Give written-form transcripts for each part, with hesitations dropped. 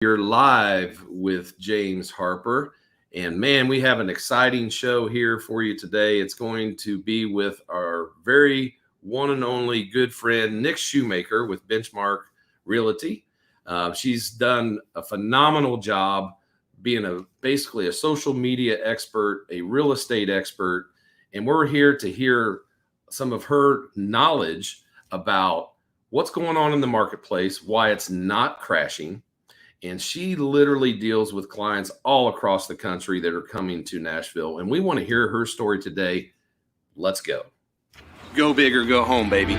You're live with James Harper. And man, we have an exciting show here for you today. It's going to be with our very one and only good friend, Nik Shewmaker with Benchmark Realty. She's done a phenomenal job being basically a social media expert, a real estate expert. And we're here to hear some of her knowledge about what's going on in the marketplace, why it's not crashing. And she literally deals with clients all across the country that are coming to Nashville. And we want to hear her story today. Let's go. Go big or go home, baby.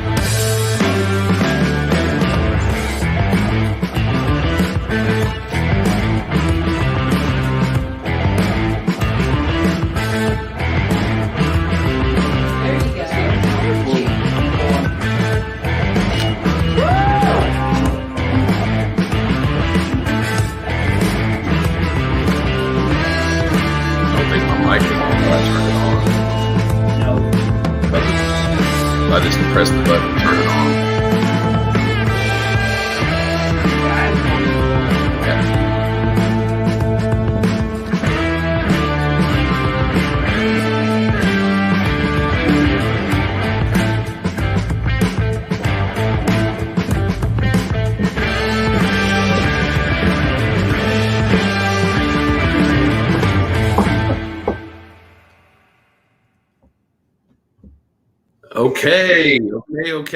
I just press the button and turn it on.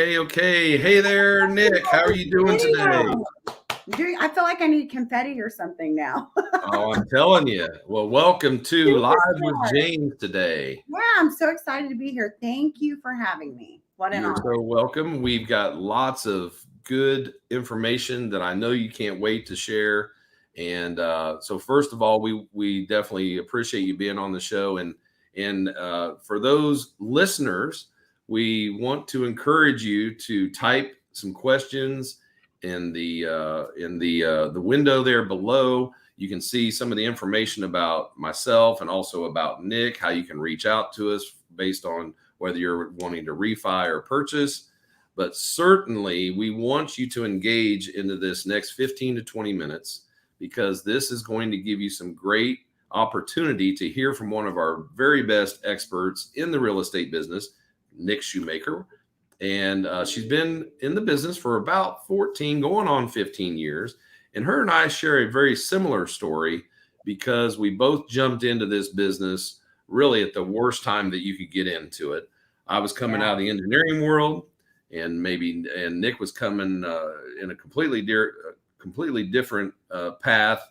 Okay. Hey there, Nik. How are you doing today? I feel like I need confetti or something now. Oh, I'm telling you. Well, welcome to Live with James today. Yeah, I'm so excited to be here. Thank you for having me. What an honor. You're so welcome. We've got lots of good information that I know you can't wait to share. And so first of all, we definitely appreciate you being on the show. And for those listeners, we want to encourage you to type some questions in the window there below. You can see some of the information about myself and also about Nik, how you can reach out to us based on whether you're wanting to refi or purchase. But certainly we want you to engage into this next 15 to 20 minutes, because this is going to give you some great opportunity to hear from one of our very best experts in the real estate business, Nik Shewmaker. And she's been in the business for about 14 going on 15 years. And her and I share a very similar story, because we both jumped into this business really at the worst time that you could get into it. I was coming out of the engineering world, and Nik was coming in a completely different path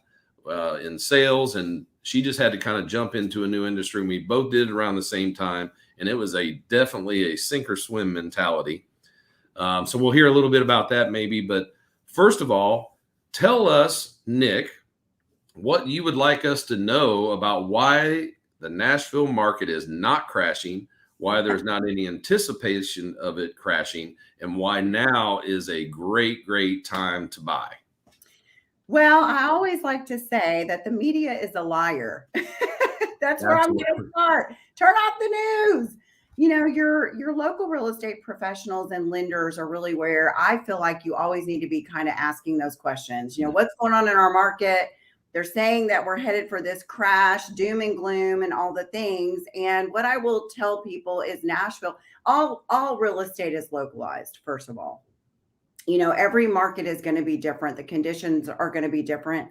in sales. And she just had to kind of jump into a new industry. And we both did it around the same time. And it was definitely a sink or swim mentality. So we'll hear a little bit about that maybe. But first of all, tell us, Nik, what you would like us to know about why the Nashville market is not crashing, why there's not any anticipation of it crashing, and why now is a great, great time to buy. Well, I always like to say that the media is a liar. That's where I'm going to start. Turn off the news. You know, your local real estate professionals and lenders are really where I feel like you always need to be kind of asking those questions. You know, what's going on in our market? They're saying that we're headed for this crash, doom and gloom, and all the things. And what I will tell people is Nashville, all real estate is localized, first of all. You know, every market is going to be different. The conditions are going to be different.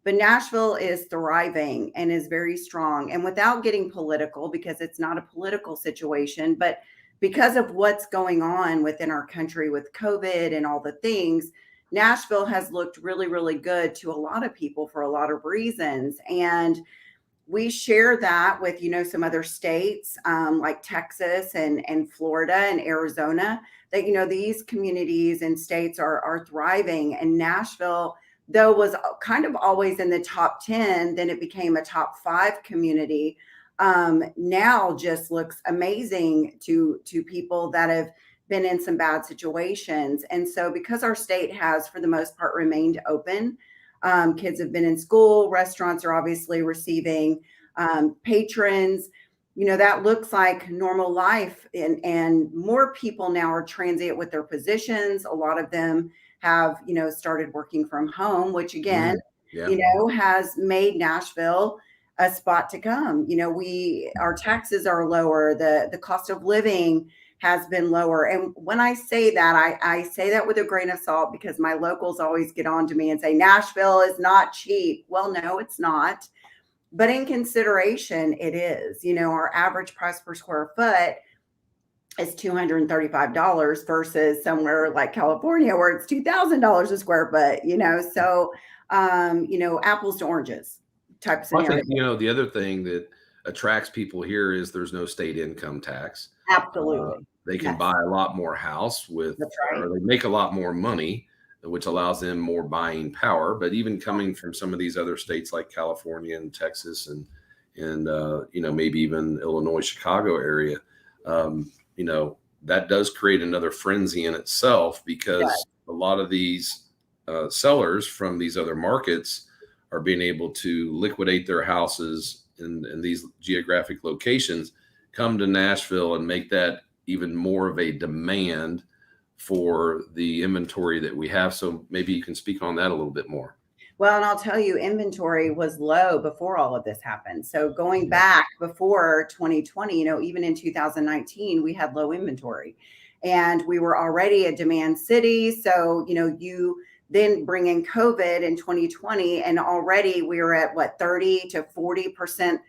But Nashville is thriving and is very strong. And without getting political, because it's not a political situation, but because of what's going on within our country with COVID and all the things, Nashville has looked really, really good to a lot of people for a lot of reasons. And we share that with, you know, some other states like Texas and Florida and Arizona, that, you know, these communities and states are thriving. And Nashville, though, was kind of always in the top 10, then it became a top 5 community. Now just looks amazing to people that have been in some bad situations. And so because our state has, for the most part, remained open, kids have been in school, restaurants are obviously receiving patrons, you know, that looks like normal life. And more people now are transient with their positions. A lot of them have, you know, started working from home, which again, Yeah. Has made Nashville a spot to come. Our taxes are lower. The cost of living has been lower. And when I say that, I say that with a grain of salt, because my locals always get on to me and say, Nashville is not cheap. Well, no, it's not. But in consideration, it is. Our average price per square foot is $235 versus somewhere like California where it's $2,000 a square foot, so, apples to oranges type I scenario. think, the other thing that attracts people here is there's no state income tax. Absolutely. They can Yes. buy a lot more house or they make a lot more money, which allows them more buying power. But even coming from some of these other states like California and Texas and maybe even Illinois, Chicago area, that does create another frenzy in itself, because a lot of these sellers from these other markets are being able to liquidate their houses in these geographic locations, come to Nashville and make that even more of a demand for the inventory that we have. So maybe you can speak on that a little bit more. Well, and I'll tell you, inventory was low before all of this happened. So going back before 2020, even in 2019, we had low inventory and we were already a demand city. So, you then bring in COVID in 2020 and already we were at 30 to 40%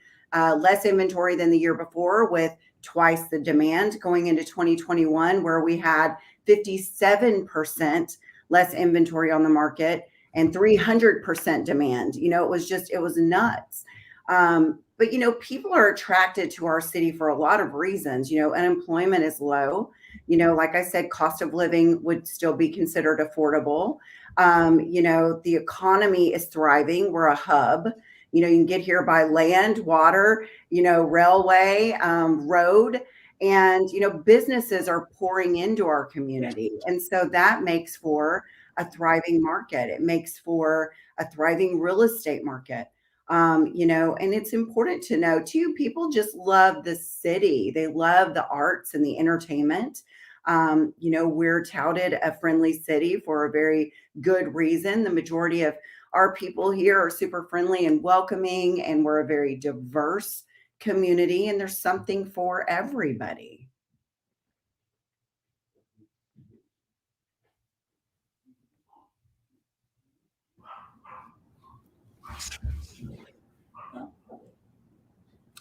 less inventory than the year before, with twice the demand going into 2021, where we had 57% less inventory on the market and 300% demand. It was nuts. But, people are attracted to our city for a lot of reasons. Unemployment is low. Like I said, cost of living would still be considered affordable. The economy is thriving. We're a hub. You can get here by land, water, railway, road, and, businesses are pouring into our community. And so that makes for a thriving market. It makes for a thriving real estate market. And it's important to know too, people just love the city. They love the arts and the entertainment. We're touted a friendly city for a very good reason. The majority of our people here are super friendly and welcoming, and we're a very diverse community, and there's something for everybody.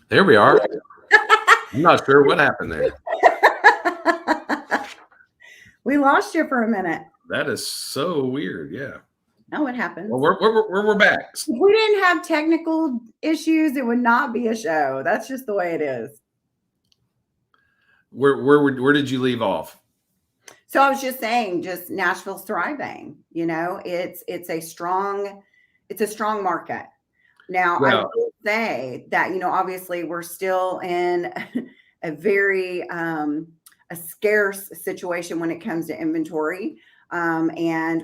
There we are. I'm not sure what happened there. We lost you for a minute. That is so weird. Yeah. Oh, it happens. Well, we're back. If we didn't have technical issues, it would not be a show. That's just the way it is. Where did you leave off? So I was just saying, just Nashville's thriving. It's a strong market. Now, I will say that, obviously we're still in a very a scarce situation when it comes to inventory. And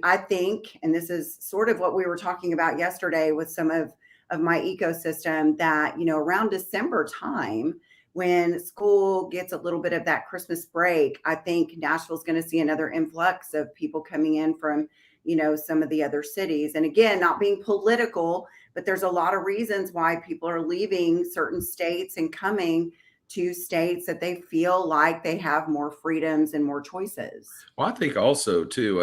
I think, and this is sort of what we were talking about yesterday with some of my ecosystem, that, around December time, when school gets a little bit of that Christmas break, I think Nashville's going to see another influx of people coming in from, some of the other cities. And again, not being political, but there's a lot of reasons why people are leaving certain states and coming to states that they feel like they have more freedoms and more choices. Well, I think also too,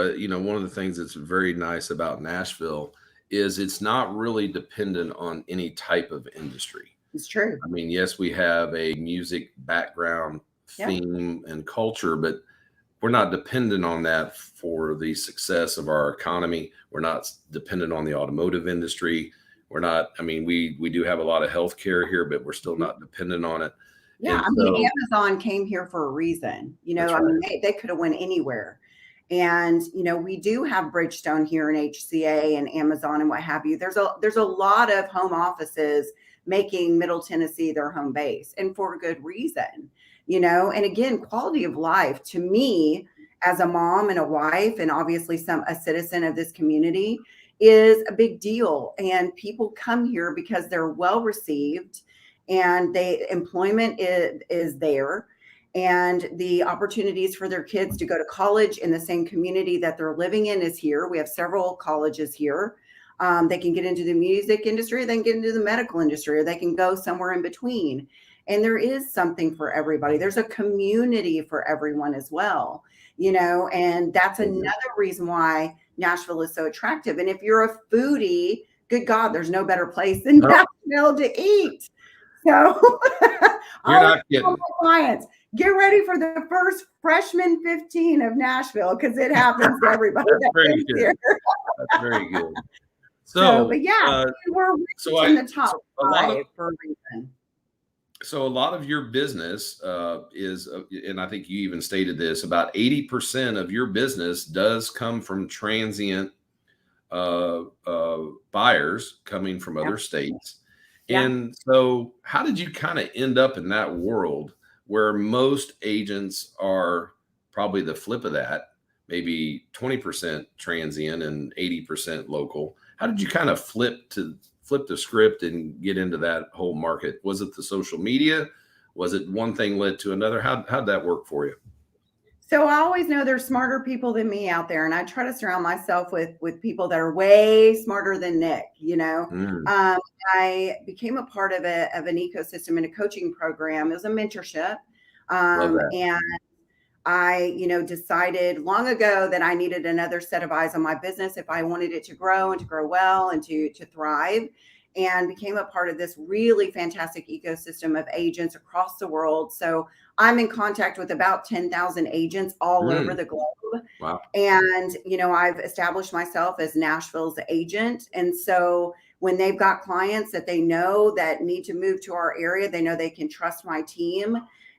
one of the things that's very nice about Nashville is it's not really dependent on any type of industry. It's true. I mean, yes, we have a music background, theme, and culture, but we're not dependent on that for the success of our economy. We're not dependent on the automotive industry. We're not, we do have a lot of healthcare here, but we're still not dependent on it. Yeah. Amazon came here for a reason, they could have went anywhere. And, we do have Bridgestone here in HCA and Amazon and what have you. There's a lot of home offices making Middle Tennessee their home base, and for a good reason, and again, quality of life to me as a mom and a wife, and obviously a citizen of this community, is a big deal. And people come here because they're well received, and employment is there, and the opportunities for their kids to go to college in the same community that they're living in is here. We have several colleges here. They can get into the music industry, or they can get into the medical industry, or they can go somewhere in between. And there is something for everybody. There's a community for everyone as well, and that's another reason why Nashville is so attractive. And if you're a foodie, good God, there's no better place than Nashville to eat. So You're not kidding. Clients, get ready for the first freshman 15 of Nashville, because it happens to everybody. That's very good. Here. That's very good. So but yeah, we're in the top 5 for a reason. So a lot of your business is, and I think you even stated this, about 80% of your business does come from transient buyers coming from other states. And so how did you kind of end up in that world where most agents are probably the flip of that, maybe 20% transient and 80% local? How did you kind of flip the script and get into that whole market? Was it the social media? Was it one thing led to another? How'd that work for you? So I always know there's smarter people than me out there, and I try to surround myself with people that are way smarter than Nik. I became a part of an ecosystem in a coaching program. It was a mentorship, and I, decided long ago that I needed another set of eyes on my business if I wanted it to grow and to grow well and to thrive, and became a part of this really fantastic ecosystem of agents across the world. So I'm in contact with about 10,000 agents all over the globe. Wow. And, I've established myself as Nashville's agent. And so when they've got clients that they know that need to move to our area, they know they can trust my team.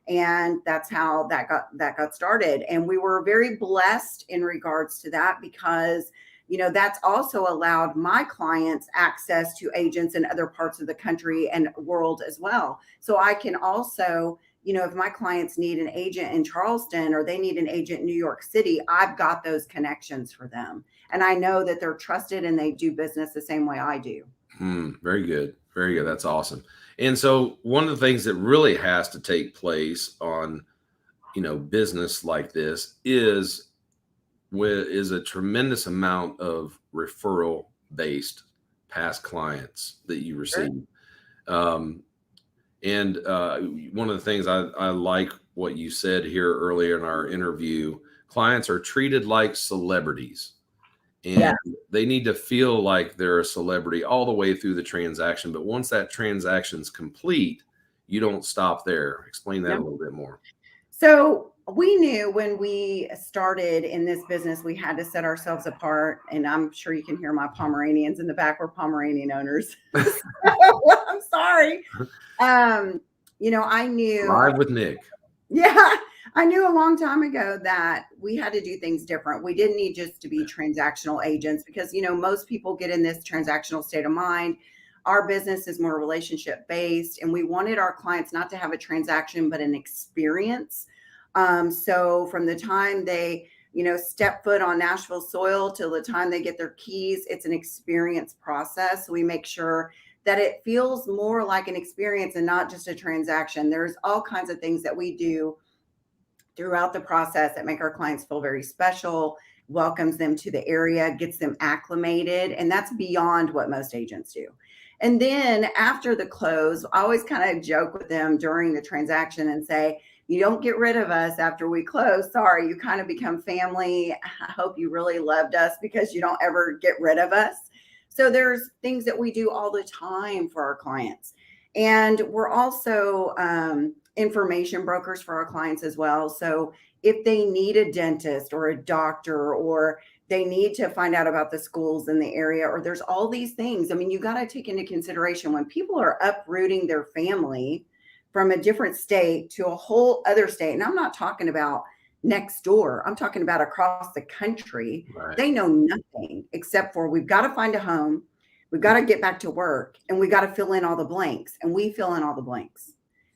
And that's how that got started. And we were very blessed in regards to that, because that's also allowed my clients access to agents in other parts of the country and world as well. So I can also, if my clients need an agent in Charleston or they need an agent in New York City, I've got those connections for them. And I know that they're trusted and they do business the same way I do. Very good. Very good. That's awesome. And so one of the things that really has to take place on, business like this is a tremendous amount of referral based past clients that you receive. Sure. And one of the things I like what you said here earlier in our interview, clients are treated like celebrities, and they need to feel like they're a celebrity all the way through the transaction. But once that transaction's complete, you don't stop there. Explain that a little bit more. So we knew when we started in this business, we had to set ourselves apart. And I'm sure you can hear my Pomeranians in the back. We're Pomeranian owners. I'm sorry. I knew. Live with Nik. Yeah. I knew a long time ago that we had to do things different. We didn't need just to be transactional agents, because, most people get in this transactional state of mind. Our business is more relationship based, and we wanted our clients not to have a transaction, but an experience. So from the time they, step foot on Nashville soil till the time they get their keys, it's an experience process. So we make sure that it feels more like an experience and not just a transaction. There's all kinds of things that we do throughout the process that make our clients feel very special, welcomes them to the area, gets them acclimated. And that's beyond what most agents do. And then after the close, I always kind of joke with them during the transaction and say, you don't get rid of us after we close. Sorry, you kind of become family. I hope you really loved us, because you don't ever get rid of us. So there's things that we do all the time for our clients. And we're also information brokers for our clients as well. So if they need a dentist or a doctor, or they need to find out about the schools in the area, or there's all these things. I mean, you got to take into consideration when people are uprooting their family from a different state to a whole other state. And I'm not talking about next door. I'm talking about across the country. Right. They know nothing except for, we've got to find a home. We've got to get back to work, and we got to fill in all the blanks, and we fill in all the blanks.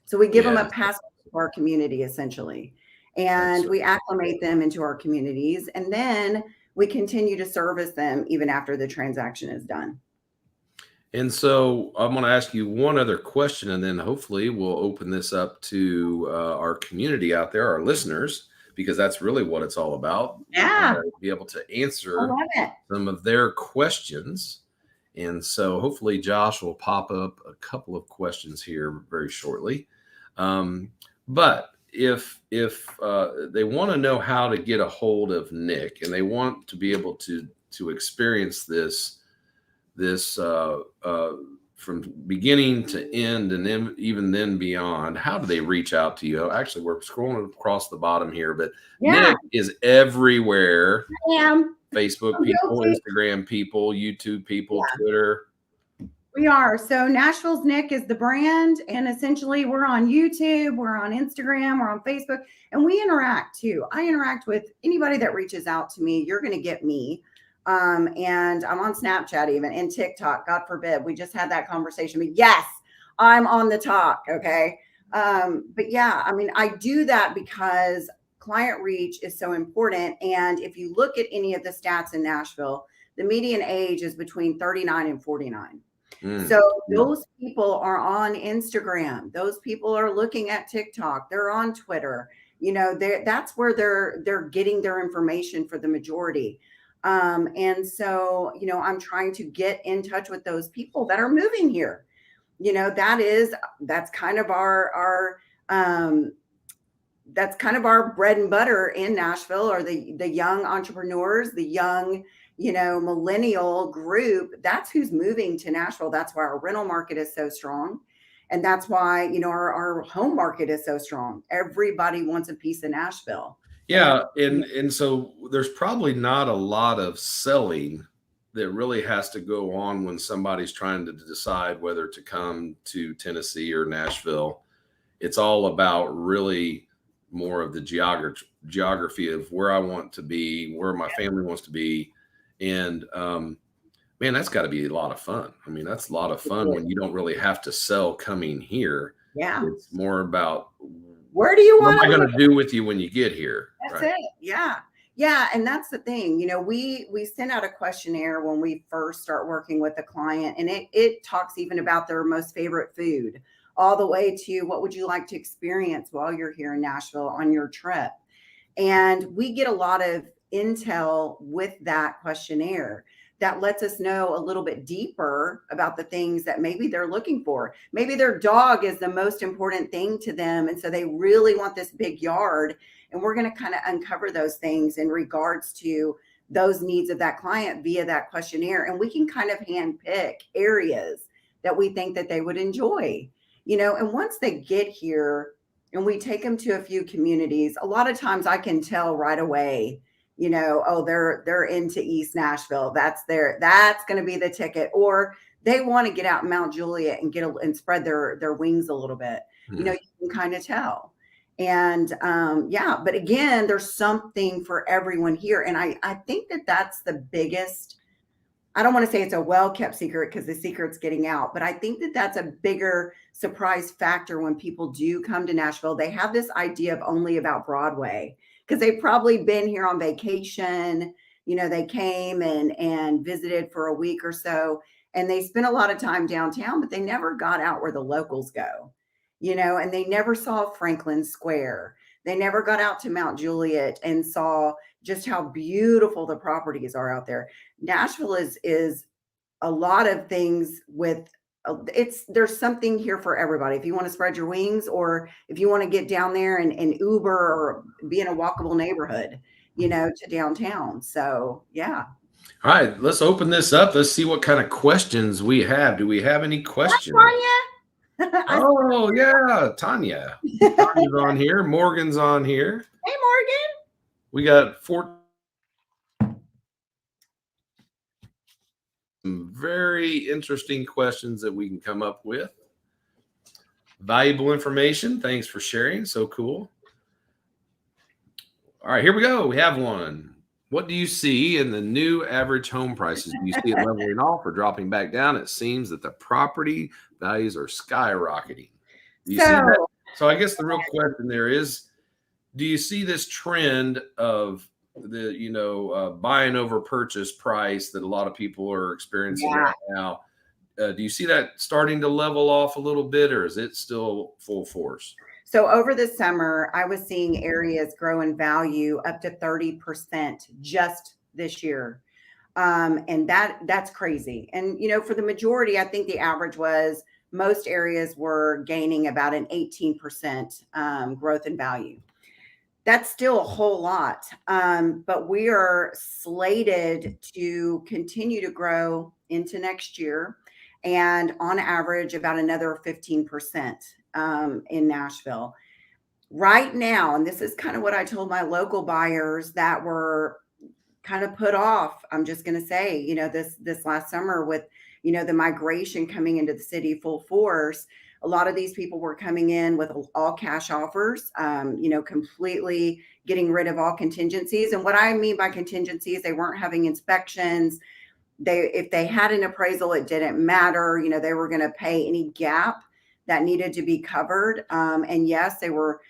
So we give them a passport to our community, essentially, and we acclimate them into our communities, and then we continue to service them even after the transaction is done. And so I'm going to ask you one other question, and then hopefully we'll open this up to our community out there, our listeners, because that's really what it's all about. Yeah. Be able to answer some of their questions. And so hopefully Josh will pop up a couple of questions here very shortly. But if they want to know how to get a hold of Nik and they want to be able to experience this from beginning to end and then even then beyond, how do they reach out to you? Actually, we're scrolling across the bottom here, but Nik is everywhere. I am. Facebook people, Instagram people, YouTube people, Twitter. We are. So Nashville's Nik is the brand, and essentially we're on YouTube, we're on Instagram, we're on Facebook, and we interact too. I interact with anybody that reaches out to me. You're going to get me. And I'm on Snapchat even, and TikTok, God forbid. We just had that conversation. But yes, I'm on the talk. Okay. But yeah, I mean, I do that because client reach is so important. And if you look at any of the stats in Nashville, the median age is between 39 and 49. So those people are on Instagram. Those people are looking at TikTok. They're on Twitter. You know, that's where they're getting their information for the majority. And so, you know, I'm trying to get in touch with those people that are moving here. You know, that's kind of our that's kind of our bread and butter in Nashville, or the young entrepreneurs, the young, you know, millennial group. That's who's moving to Nashville. That's why our rental market is so strong. And that's why, you know, our home market is so strong. Everybody wants a piece of Nashville. Yeah. And so there's probably not a lot of selling that really has to go on when somebody's trying to decide whether to come to Tennessee or Nashville. It's all about really more of the geography of where I want to be, where my family wants to be. And man, that's got to be a lot of fun. I mean, that's a lot of fun when you don't really have to sell coming here. Yeah. It's more about where do you want what am I going to do with you when you get here? That's it. Yeah. Yeah. And that's the thing. You know, we send out a questionnaire when we first start working with a client, and it talks even about their most favorite food, all the way to what would you like to experience while you're here in Nashville on your trip. And we get a lot of intel with that questionnaire that lets us know a little bit deeper about the things that maybe they're looking for. Maybe their dog is the most important thing to them, and so they really want this big yard. And we're going to kind of uncover those things in regards to those needs of that client via that questionnaire. And we can kind of handpick areas that we think that they would enjoy, you know. And once they get here and we take them to a few communities, a lot of times I can tell right away, you know, oh, they're into East Nashville. That's going to be the ticket. Or they want to get out in Mount Juliet and and spread their wings a little bit. You know, you can kind of tell. And yeah, but again, there's something for everyone here. And I think that that's the biggest, I don't want to say it's a well-kept secret because the secret's getting out, but I think that that's a bigger surprise factor when people do come to Nashville. They have this idea of only about Broadway because they've probably been here on vacation. You know, they came and visited for a week or so, and they spent a lot of time downtown, but they never got out where the locals go, you know, and they never saw Franklin Square. They never got out to Mount Juliet and saw just how beautiful the properties are out there. Nashville is a lot of things with there's something here for everybody. If you want to spread your wings, or if you want to get down there and Uber or be in a walkable neighborhood, you know, to downtown. So yeah. All right, let's open this up. Let's see what kind of questions we have. Do we have any questions? Oh yeah, Tanya. Tanya's on here. Morgan's on here. Hey, Morgan. We got 4 very interesting questions that we can come up with. Valuable information. Thanks for sharing. So cool. All right, here we go. We have one. What do you see in the new average home prices? Do you see it leveling off or dropping back down? It seems that the property values are skyrocketing. Do you see that? So I guess the real question there is, do you see this trend of the, you know, buying over purchase price that a lot of people are experiencing right now? Do you see that starting to level off a little bit, or is it still full force? So over the summer, I was seeing areas grow in value up to 30% just this year. And that's crazy. And, for the majority, I think the average was most areas were gaining about an 18% growth in value. That's still a whole lot. But we are slated to continue to grow into next year, and on average, about another 15% in Nashville. Right now, and this is kind of what I told my local buyers that were kind of put off. I'm just going to say, this last summer with, the migration coming into the city full force, a lot of these people were coming in with all cash offers, completely getting rid of all contingencies. And what I mean by contingencies, they weren't having inspections. If they had an appraisal, it didn't matter. They were going to pay any gap that needed to be covered. And yes, they were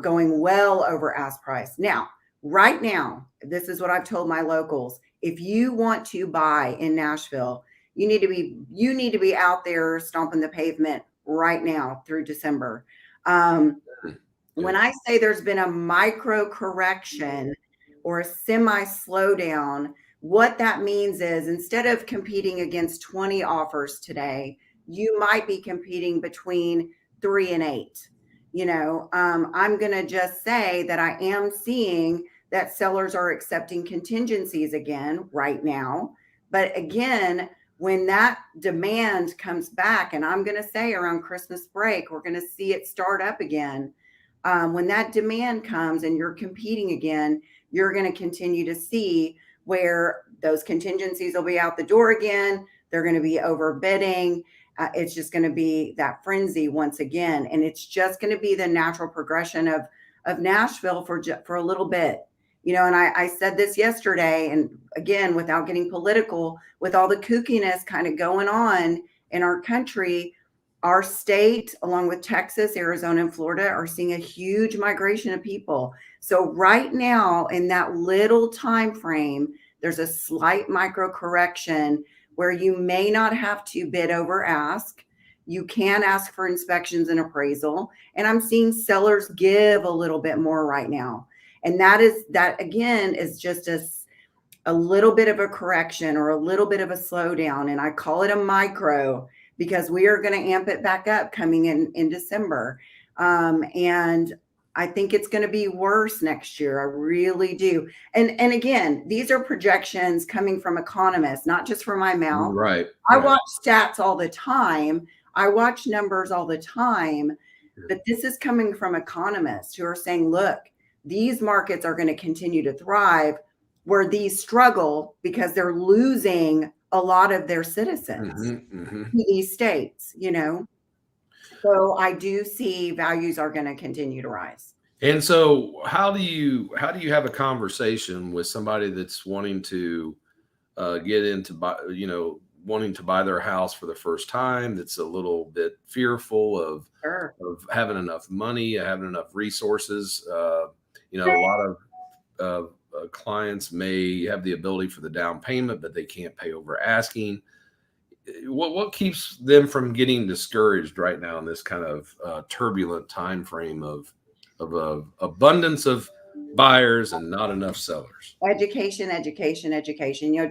going well over ask price. Now, right now, this is what I've told my locals. If you want to buy in Nashville, you need to be out there stomping the pavement right now through December. When I say there's been a micro correction or a semi slowdown, what that means is instead of competing against 20 offers today, you might be competing between 3 and 8. I'm going to just say that I am seeing that sellers are accepting contingencies again right now. But again, when that demand comes back, and I'm going to say around Christmas break, we're going to see it start up again. When that demand comes and you're competing again, you're going to continue to see where those contingencies will be out the door again. They're going to be overbidding. It's just going to be that frenzy once again. And it's just going to be the natural progression of Nashville for a little bit. And I said this yesterday, and again, without getting political, with all the kookiness kind of going on in our country, our state, along with Texas, Arizona, and Florida, are seeing a huge migration of people. So right now, in that little time frame, there's a slight micro correction where you may not have to bid over ask. You can ask for inspections and appraisal. And I'm seeing sellers give a little bit more right now. And that again is just a little bit of a correction or a little bit of a slowdown. And I call it a micro because we are going to amp it back up coming in December. And I think it's going to be worse next year. I really do. And again, these are projections coming from economists, not just from my mouth. Right. I watch stats all the time. I watch numbers all the time. But this is coming from economists who are saying, look, these markets are going to continue to thrive where these struggle because they're losing a lot of their citizens in these states, So I do see values are going to continue to rise. And so how do you have a conversation with somebody that's wanting to get into wanting to buy their house for the first time, that's a little bit fearful of having enough money, having enough resources? A lot of clients may have the ability for the down payment, but they can't pay over asking. What keeps them from getting discouraged right now in this kind of turbulent time frame of abundance of buyers and not enough sellers? Education.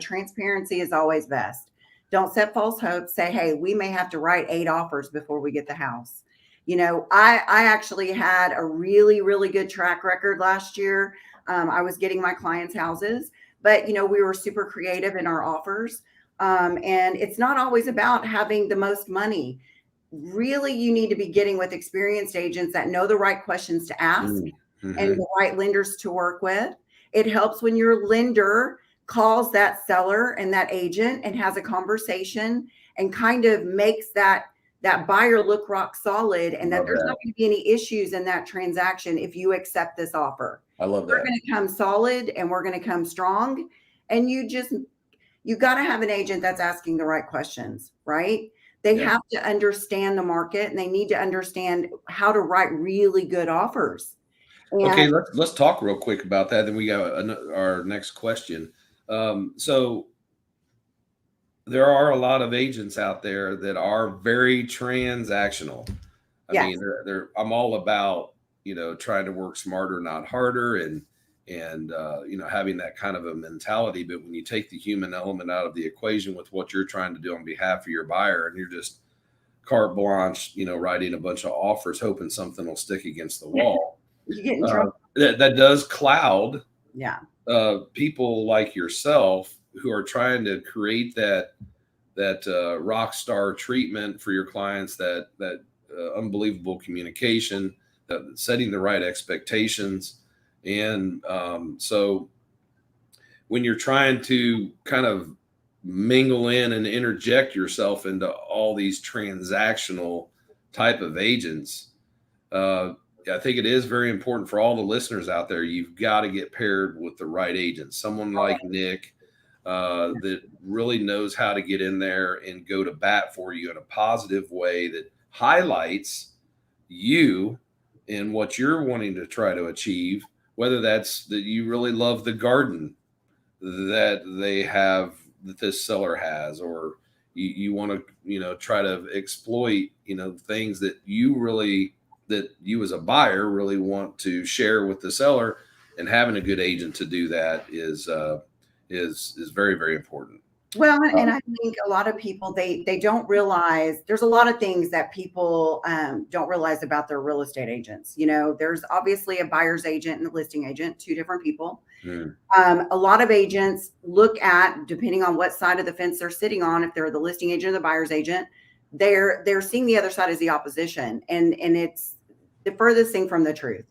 Transparency is always best. Don't set false hopes. Say, hey, we may have to write 8 offers before we get the house. I actually had a really, really good track record last year. I was getting my clients' houses, but we were super creative in our offers. And it's not always about having the most money. Really, you need to be getting with experienced agents that know the right questions to ask and the right lenders to work with. It helps when your lender calls that seller and that agent and has a conversation and kind of makes that buyer look rock solid, and that there's not going to be any issues in that transaction if you accept this offer. I love that. We're going to come solid and we're going to come strong. And you got to have an agent that's asking the right questions, right? They have to understand the market, and they need to understand how to write really good offers. Okay, let's talk real quick about that. Then we got our next question. So there are a lot of agents out there that are very transactional. I mean, I'm all about, trying to work smarter, not harder. having that kind of a mentality. But when you take the human element out of the equation with what you're trying to do on behalf of your buyer, and you're just carte blanche, writing a bunch of offers, hoping something will stick against the wall, you get in trouble. That does cloud people like yourself who are trying to create that rock star treatment for your clients, that unbelievable communication, that setting the right expectations. And so when you're trying to kind of mingle in and interject yourself into all these transactional type of agents, I think it is very important for all the listeners out there. You've got to get paired with the right agent, someone like Nik, that really knows how to get in there and go to bat for you in a positive way that highlights you and what you're wanting to try to achieve, whether that's that you really love the garden that they have, that this seller has, or you want to, try to exploit, things that you as a buyer really want to share with the seller. And having a good agent to do that is very, very important. Well, and I think a lot of people, they don't realize there's a lot of things that people don't realize about their real estate agents. There's obviously a buyer's agent and a listing agent, two different people. A lot of agents look at, depending on what side of the fence they're sitting on, if they're the listing agent or the buyer's agent, they're seeing the other side as the opposition. And it's the furthest thing from the truth.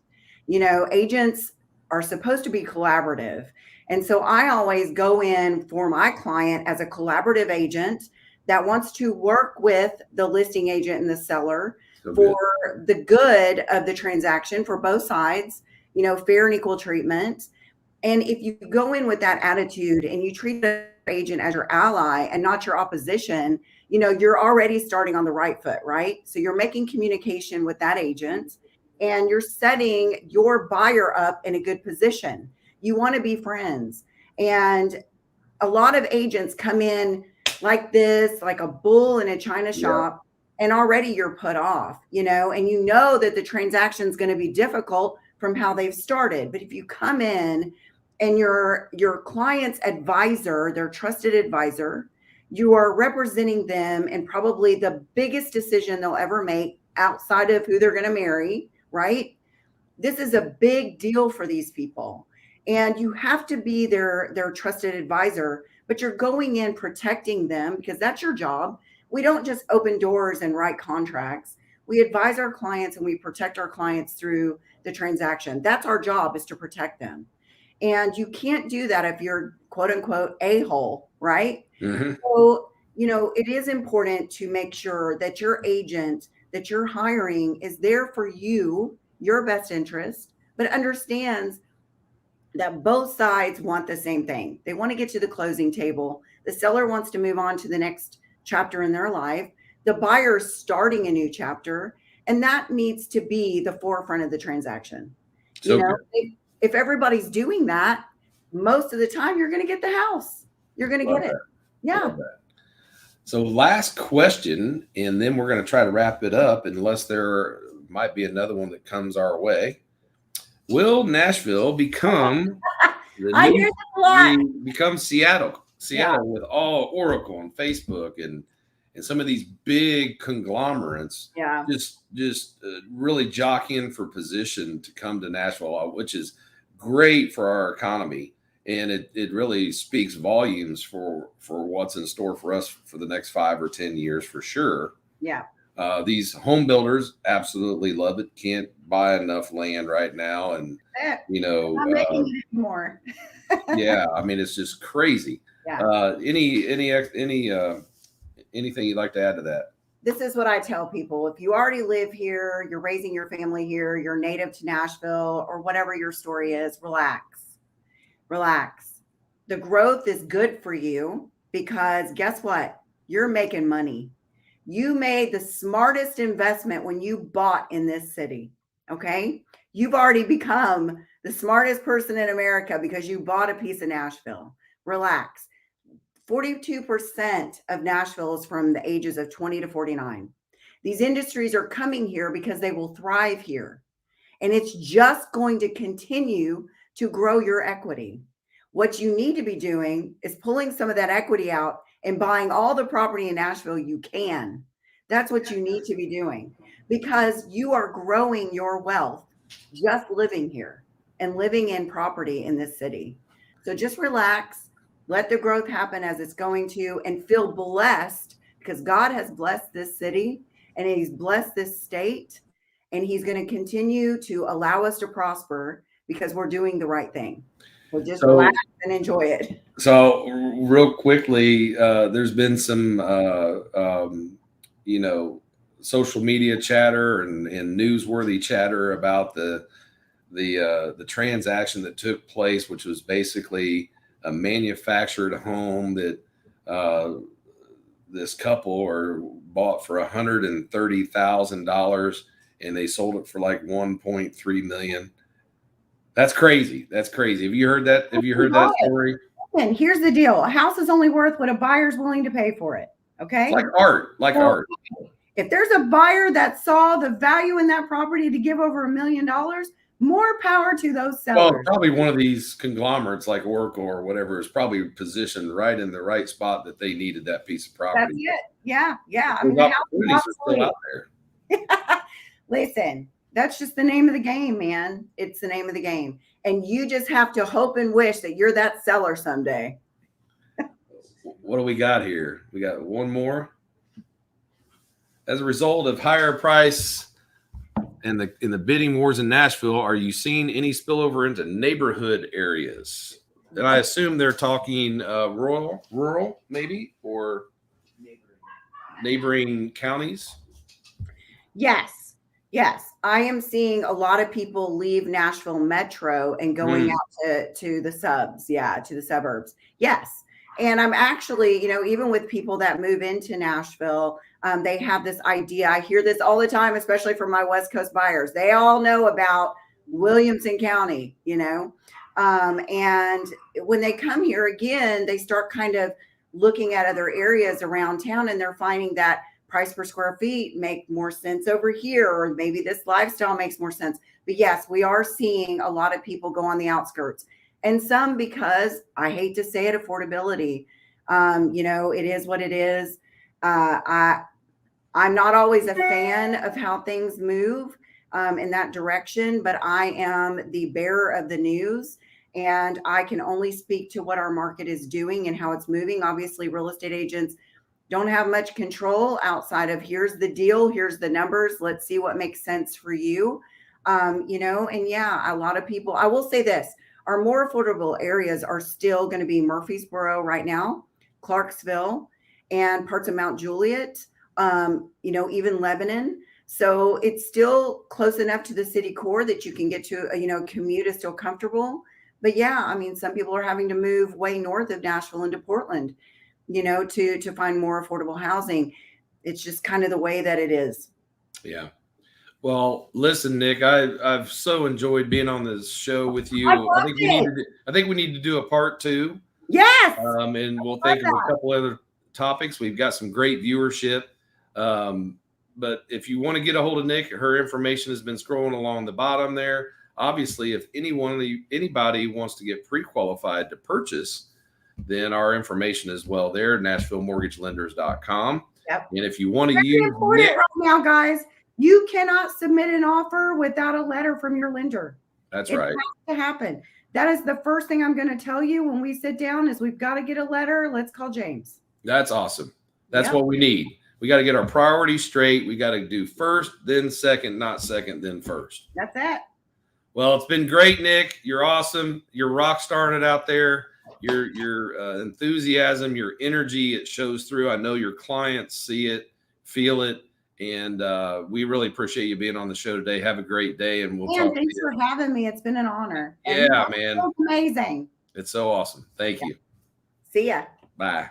Agents are supposed to be collaborative. And so I always go in for my client as a collaborative agent that wants to work with the listing agent and the seller for the good of the transaction for both sides, fair and equal treatment. And if you go in with that attitude and you treat the agent as your ally and not your opposition, you're already starting on the right foot, right? So you're making communication with that agent and you're setting your buyer up in a good position. You want to be friends. And a lot of agents come in like this, like a bull in a china shop, and already you're put off, and that the transaction is going to be difficult from how they've started. But if you come in and your client's advisor, their trusted advisor, you are representing them in probably the biggest decision they'll ever make outside of who they're going to marry, right? This is a big deal for these people. And you have to be their trusted advisor, but you're going in protecting them because that's your job. We don't just open doors and write contracts. We advise our clients and we protect our clients through the transaction. That's our job, is to protect them. And you can't do that if you're quote unquote a-hole, right? Mm-hmm. So, it is important to make sure that your agent that you're hiring is there for you, your best interest, but understands that both sides want the same thing. They want to get to the closing table. The seller wants to move on to the next chapter in their life. The buyer's starting a new chapter, and that needs to be the forefront of the transaction. If everybody's doing that, most of the time you're going to get the house. You're going to get it. Yeah. So last question, and then we're going to try to wrap it up, unless there might be another one that comes our way. Will Nashville become become Seattle with all Oracle and Facebook and some of these big conglomerates, just really jockeying for position to come to Nashville, which is great for our economy. And it really speaks volumes for what's in store for us for the next 5 or 10 years, for sure. Yeah. These home builders absolutely love it. Can't buy enough land right now. And, not making it anymore. Yeah. I mean, it's just crazy. Yeah. Anything you'd like to add to that? This is what I tell people. If you already live here, you're raising your family here, you're native to Nashville, or whatever your story is, relax. The growth is good for you because guess what? You're making money. You made the smartest investment when you bought in this city. Okay. You've already become the smartest person in America because you bought a piece of Nashville. Relax. 42% of Nashville is from the ages of 20 to 49. These industries are coming here because they will thrive here. And it's just going to continue to grow your equity. What you need to be doing is pulling some of that equity out and buying all the property in Nashville you can. That's what you need to be doing, because you are growing your wealth just living here and living in property in this city. So just relax, let the growth happen as it's going to, and feel blessed, because God has blessed this city and he's blessed this state, and he's going to continue to allow us to prosper because we're doing the right thing. So just relax and enjoy it. So real quickly, there's been some, social media chatter and newsworthy chatter about the transaction that took place, which was basically a manufactured home that this couple bought for $130,000, and they sold it for like $1.3 million. That's crazy. That's crazy. Have you heard that? Have you heard that story? And here's the deal: a house is only worth what a buyer's willing to pay for it. Okay, it's like art, art. If there's a buyer that saw the value in that property to give over $1 million, more power to those sellers. Well, probably one of these conglomerates like Oracle or whatever is probably positioned right in the right spot that they needed that piece of property. That's it. Yeah. I mean, the opportunities are still out there. Listen, that's just the name of the game, man. It's the name of the game. And you just have to hope and wish that you're that seller someday. What do we got here? We got one more. As a result of higher price and in the bidding wars in Nashville, are you seeing any spillover into neighborhood areas? And I assume they're talking rural maybe, or neighboring counties. Yes. I am seeing a lot of people leave Nashville Metro and going out to the subs. Yeah, to the suburbs. Yes. And I'm actually, even with people that move into Nashville, they have this idea. I hear this all the time, especially from my West Coast buyers. They all know about Williamson County, and when they come here again, they start kind of looking at other areas around town, and they're finding that price per square feet make more sense over here, or maybe this lifestyle makes more sense. But yes, we are seeing a lot of people go on the outskirts, and some, because I hate to say it, affordability. It is what it is. I'm not always a fan of how things move in that direction, but I am the bearer of the news, and I can only speak to what our market is doing and how it's moving. Obviously, real estate agents don't have much control outside of here's the deal, here's the numbers, let's see what makes sense for you. And yeah, a lot of people, I will say this, our more affordable areas are still going to be Murfreesboro right now, Clarksville, and parts of Mount Juliet, even Lebanon. So it's still close enough to the city core that you can get to, commute is still comfortable. But yeah, I mean, some people are having to move way north of Nashville into Portland, to find more affordable housing. It's just kind of the way that it is. Yeah. Well, listen, Nik, I've so enjoyed being on this show with you. I think we need to do a part 2. Yes. And we'll think of a couple other topics. We've got some great viewership. But if you want to get a hold of Nik, her information has been scrolling along the bottom there. Obviously, if anybody wants to get pre-qualified to purchase, then our information is well there, NashvilleMortgageLenders.com. Yep. And if you want to use Nik, right now, guys, you cannot submit an offer without a letter from your lender. That's right. It has to happen. That is the first thing I'm going to tell you when we sit down is we've got to get a letter. Let's call James. That's awesome. That's what we need. We got to get our priorities straight. We got to do first, then second, not second, then first. That's it. Well, it's been great, Nik. You're awesome. You're rock starring it out there. Your enthusiasm, your energy, it shows through. I know your clients see it, feel it, and we really appreciate you being on the show today. Have a great day, and we'll talk to you. Thanks for having me. It's been an honor. Yeah, man. Amazing. It's so awesome. Thank you. See ya. Bye.